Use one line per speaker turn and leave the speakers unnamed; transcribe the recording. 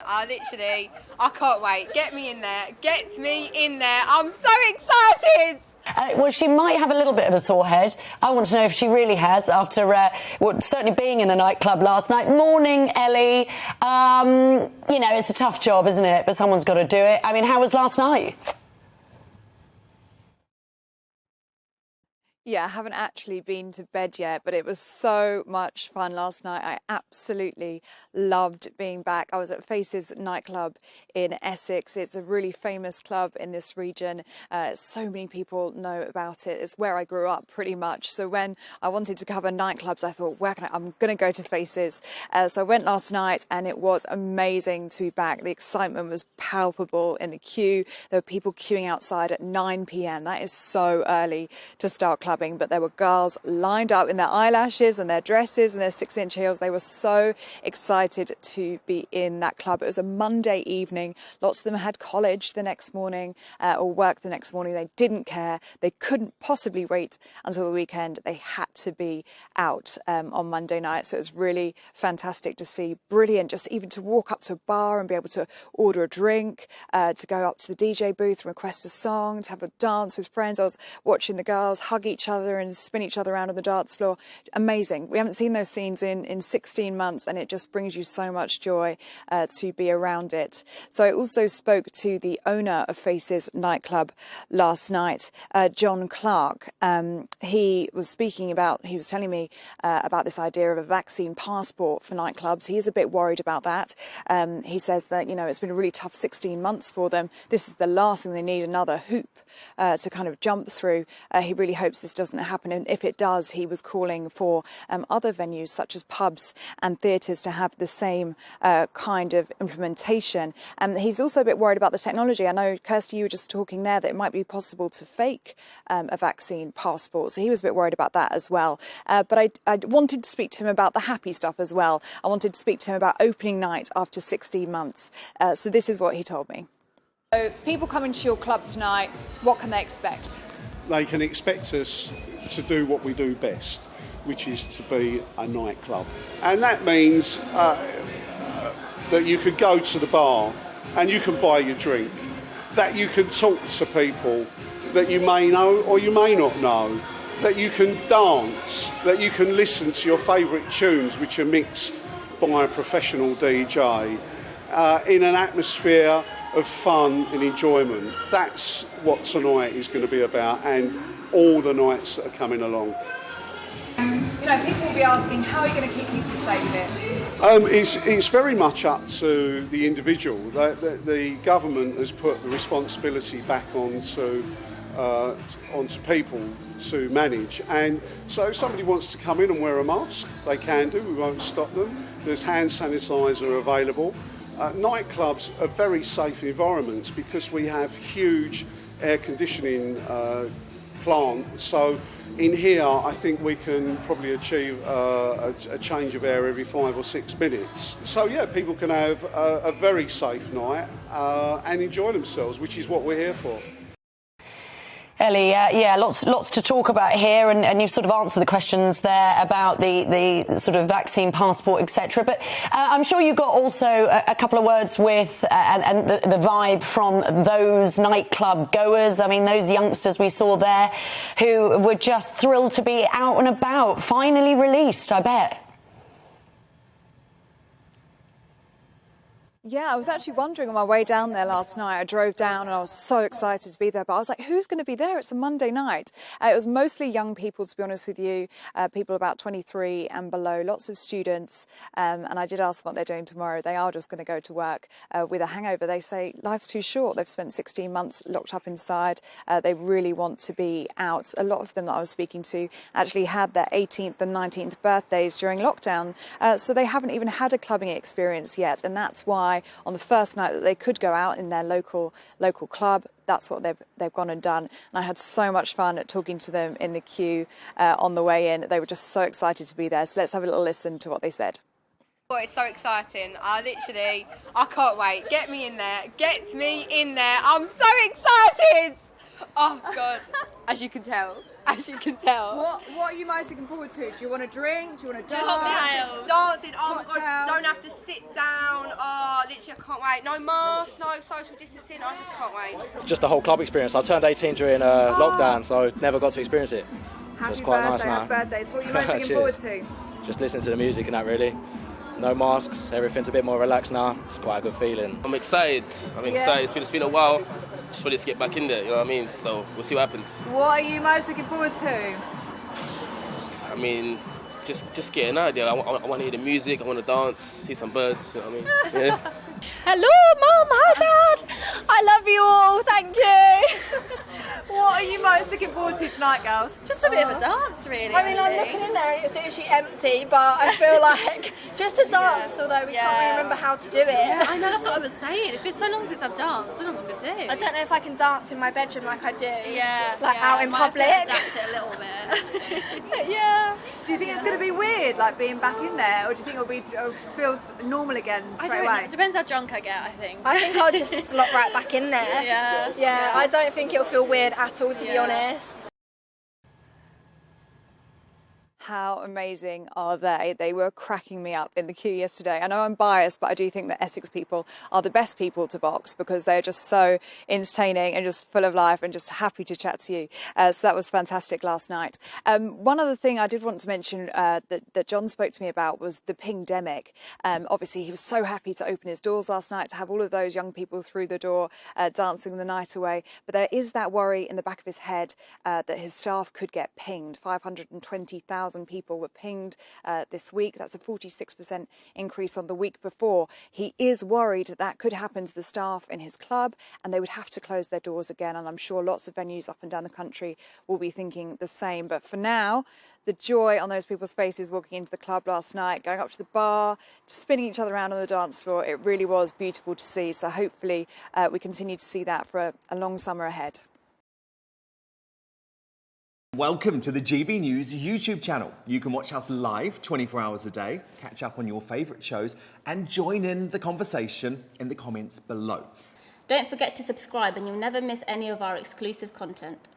I can't wait. Get me in there. Get me in there. I'm so excited.
Well, she might have a little bit of a sore head. I want to know if she really has after certainly being in a nightclub last night. Morning, Ellie. You know, it's a tough job, isn't it? But someone's got to do it. I mean, how was last night?
Yeah, I haven't actually been to bed yet, but it was so much fun last night. I absolutely loved being back. I was at Faces Nightclub in Essex. It's a really famous club in this region. So many people know about it. It's where I grew up pretty much. So when I wanted to cover nightclubs, I thought, I'm going to go to Faces. So I went last night and it was amazing to be back. The excitement was palpable in the queue. There were people queuing outside at 9 p.m. That is so early to start clubbing. But there were girls lined up in their eyelashes and their dresses and their 6-inch heels. They were so excited to be in that club. It was a Monday evening. Lots of them had college the next morning or work the next morning. They didn't care. They couldn't possibly wait until the weekend. They had to be out on Monday night. So it was really fantastic to see. Brilliant. Just even to walk up to a bar and be able to order a drink, to go up to the DJ booth and request a song, to have a dance with friends. I was watching the girls hug each other and spin each other around on the dance floor. Amazing. We haven't seen those scenes in 16 months, and it just brings you so much joy to be around it. So I also spoke to the owner of Faces Nightclub last night, John Clark. He was telling me about this idea of a vaccine passport for nightclubs. He is a bit worried about that. He says that, it's been a really tough 16 months for them. This is the last thing they need, another hoop to kind of jump through. He really hopes this doesn't happen, and if it does, he was calling for other venues such as pubs and theatres to have the same kind of implementation. He's also a bit worried about the technology. I know, Kirsty, you were just talking there that it might be possible to fake a vaccine passport, so he was a bit worried about that as well. But I wanted to speak to him about the happy stuff as well. I wanted to speak to him about opening night after 16 months. So this is what he told me. So people coming to your club tonight, what can they expect?
They can expect us to do what we do best, which is to be a nightclub. And that means that you could go to the bar and you can buy your drink, that you can talk to people that you may know or you may not know, that you can dance, that you can listen to your favourite tunes which are mixed by a professional DJ in an atmosphere of fun and enjoyment. That's what tonight is going to be about, and all the nights that are coming along.
People will be asking, how are you going to keep people safe here?
It's very much up to the individual. The government has put the responsibility back onto people to manage, and so if somebody wants to come in and wear a mask, they can do. We won't stop them. There's hand sanitizer available. Nightclubs are very safe environments because we have huge air conditioning plant. So in here, I think we can probably achieve a change of air every 5 or 6 minutes. So yeah, people can have a very safe night and enjoy themselves, which is what we're here for.
Ellie, lots to talk about here, and you've sort of answered the questions there about the sort of vaccine passport, etc. But I'm sure you got also a couple of words with and the vibe from those nightclub goers. I mean, those youngsters we saw there who were just thrilled to be out and about, finally released, I bet.
Yeah, I was actually wondering on my way down there last night. I drove down and I was so excited to be there, but I was like, who's going to be there? It's a Monday night. It was mostly young people, to be honest with you, people about 23 and below, lots of students. And I did ask them what they're doing tomorrow. They are just going to go to work with a hangover. They say life's too short. They've spent 16 months locked up inside. They really want to be out. A lot of them that I was speaking to actually had their 18th and 19th birthdays during lockdown. So they haven't even had a clubbing experience yet. And that's why on the first night that they could go out in their local club, that's what they've gone and done. And I had so much fun talking to them in the queue on the way in. They were just so excited to be there. So let's have a little listen to what they said.
Oh, it's so exciting. I can't wait. Get me in there. Get me in there. I'm so excited. Oh, God. As you can tell. as you can tell.
What are you most looking forward to? Do you want to drink? Do you want to
Just
dance?
literally dancing. Oh my god,
Cocktails.
don't have to sit down. Oh, literally, I can't wait. No mask, no social distancing. I just can't wait.
It's just the whole club experience. I turned 18 during lockdown, so never got to experience it. So it's quite nice now.
Happy birthday. So what are you most looking forward to?
Just listening to the music and that, really. No masks, everything's a bit more relaxed now. It's quite a good feeling.
I'm excited. It's been a while. Just ready to get back in there, you know what I mean? So we'll see what happens.
What are you most looking forward to?
I mean, just getting out there. I want to hear the music, I want to dance, see some birds, you know what I mean? Yeah.
Hello, Mum. Hi, Dad. I love you all. Thank you.
What are you most looking forward to tonight, girls?
Just a bit of a dance, really.
I mean, I'm looking in there and it's literally empty, but I feel like just a dance, although we can't really remember how to do it.
Yeah, I know, that's what I was saying. It's been so long since I've danced. I don't know what I'm going to do.
I don't know if I can dance in my bedroom like I do.
Yeah.
Like out in
I might have to
public.
adapt it a little bit.
Yeah.
Do you think it's going to be weird, like being back in there, or do you think it'll feels normal again straight away?
It depends how drunk I get, I think.
I think I'll just slot right back in there.
Yeah.
I don't think it'll feel weird at all, to be honest.
How amazing are they? They were cracking me up in the queue yesterday. I know I'm biased, but I do think that Essex people are the best people to box because they're just so entertaining and just full of life and just happy to chat to you. So that was fantastic last night. One other thing I did want to mention that John spoke to me about was the pingdemic. Obviously, he was so happy to open his doors last night, to have all of those young people through the door dancing the night away. But there is that worry in the back of his head that his staff could get pinged. 520,000 people were pinged this week. That's a 46% increase on the week before. He is worried that could happen to the staff in his club and they would have to close their doors again. And I'm sure lots of venues up and down the country will be thinking the same. But for now, the joy on those people's faces walking into the club last night, going up to the bar, just spinning each other around on the dance floor, it really was beautiful to see. So hopefully we continue to see that for a long summer ahead.
Welcome to the GB News YouTube channel. You can watch us live 24 hours a day, catch up on your favourite shows and join in the conversation in the comments below.
Don't forget to subscribe and you'll never miss any of our exclusive content.